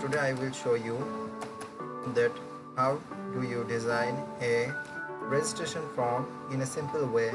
today I will show you that how do you design a registration form in a simple way.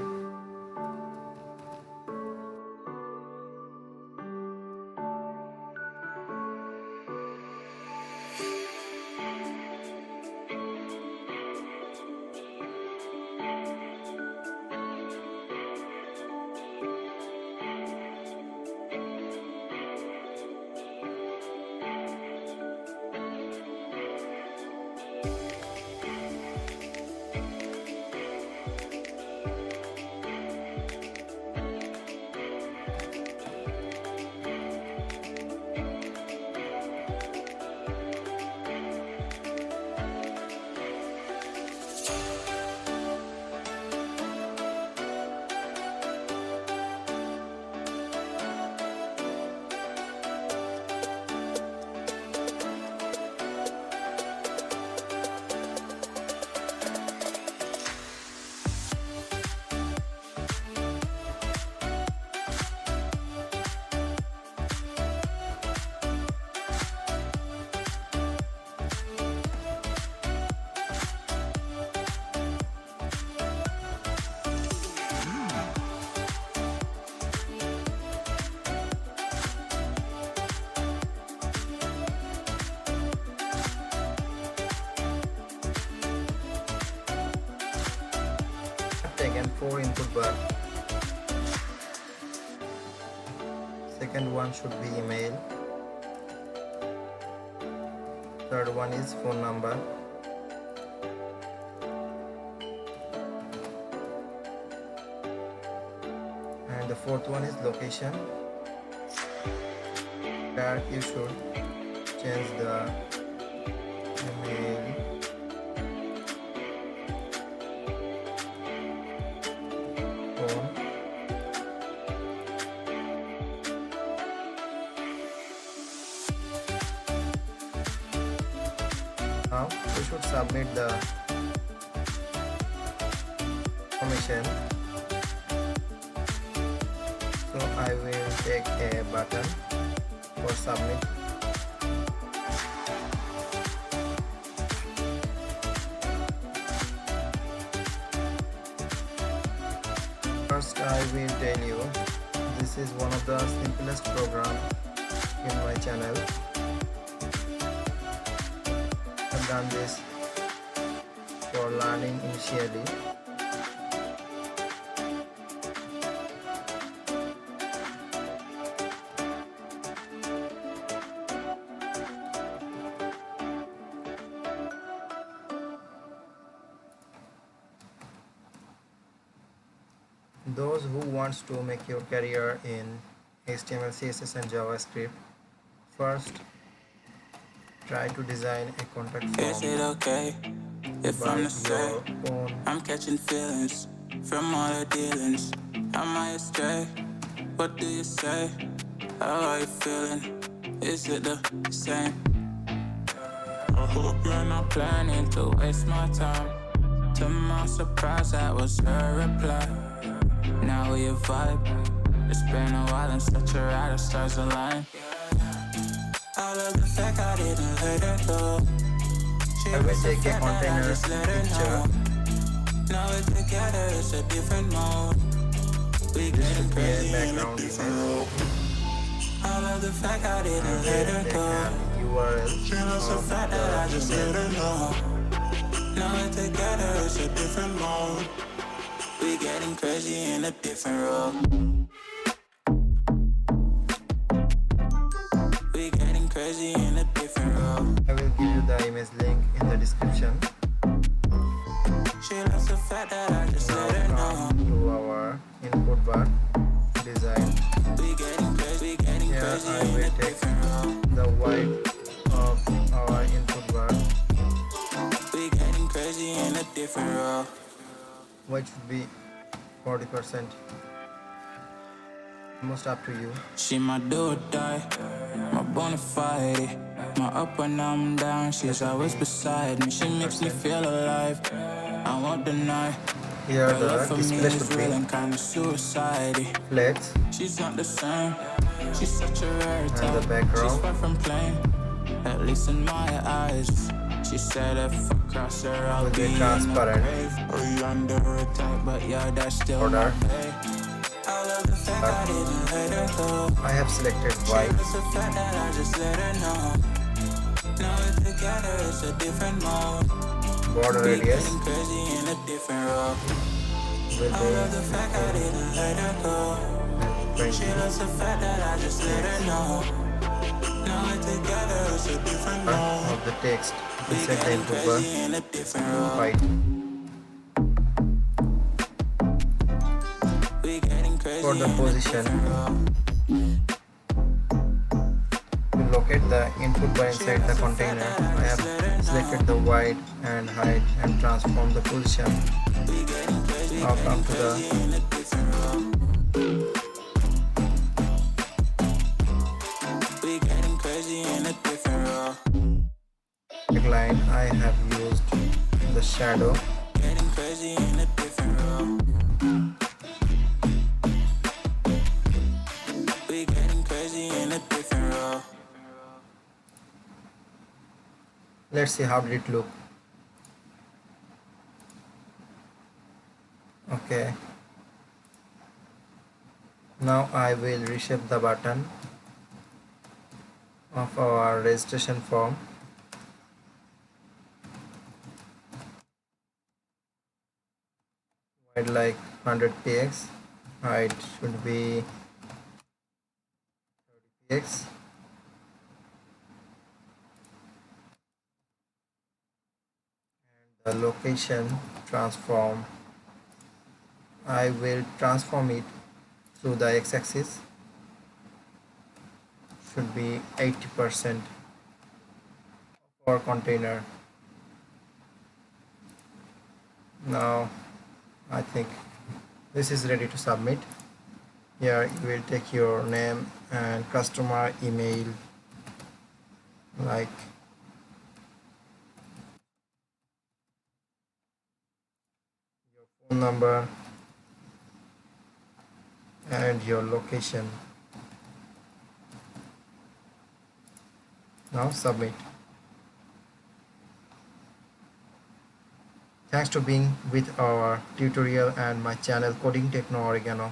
Taken 4 input bar. Second one should be email. Third one is phone number. And the fourth one is location. That you should change the email. Now we should submit the information. So I will take a button for submit. First I will tell you, this is one of the simplest program in my channel. I've done this for learning initially. Those who wants to make your career in HTML, CSS and JavaScript, first try to design a contact form. Is it okay if I'm the same? I'm catching feelings from all the dealings. Am I astray? What do you say? How are you feeling? Is it the same? I hope you're not planning to waste my time. To my surprise, that was her reply. Now we vibe. It's been a while and such a ride, the stars align. I love the fact I didn't let her go. I will take a container picture. Now we're together, it's a different mode. We getting crazy in a different role. I love the fact I didn't let her go. She loves the fact that I just let her know. Now we're together, it's a different mode. We getting crazy in a different role. We getting crazy in a different role. I will give you the image link in the description. She loves the fact that I just let her know. To our input bar design. We getting crazy, we getting Here crazy I in will a take different role. the white of our input bar. We getting crazy in a different role. White should be 40%. Almost up to you. She my do or die, my bona fide. My up when I'm down, she's always beside me. She makes me feel alive, I won't deny. Here Her the love for me display is should real be and kinda suicide. flex She's not the same, she's such a rare and type. the background. She's far from plain, at least in my eyes. She said if I cross her, I'll will be be in the transparent grave or under attack, but yeah, that's still my border. pay. I love the fact I didn't let her go. I have selected She white. loves the fact that I just let her know. Now we're together, it's a different mode. Border We radius getting crazy in a different role. will I love the fact I didn't let her go. be She 20 loves the fact that I just let her know. Now we're together, it's a different mode. of the text We inside the getting input bar crazy in a different role. white. We getting crazy For the in a position, different role. to locate the input bar inside the container, I have selected the white and hide and transform the position. Now come to the We getting crazy in a different role. line. I have used the shadow. Getting crazy in a different role. We getting crazy in a different role. Let's see how did it look. Okay. Now I will reshape the button of our registration form. Wide like 100 px. Height should be 30 px. The location transform, I will transform it through the x-axis, should be 80% for container. Now I think this is ready to submit. Here you will take your name and customer email, like your phone number and your location. Now submit. Thanks to being with our tutorial and my channel Coding Techno Oregano.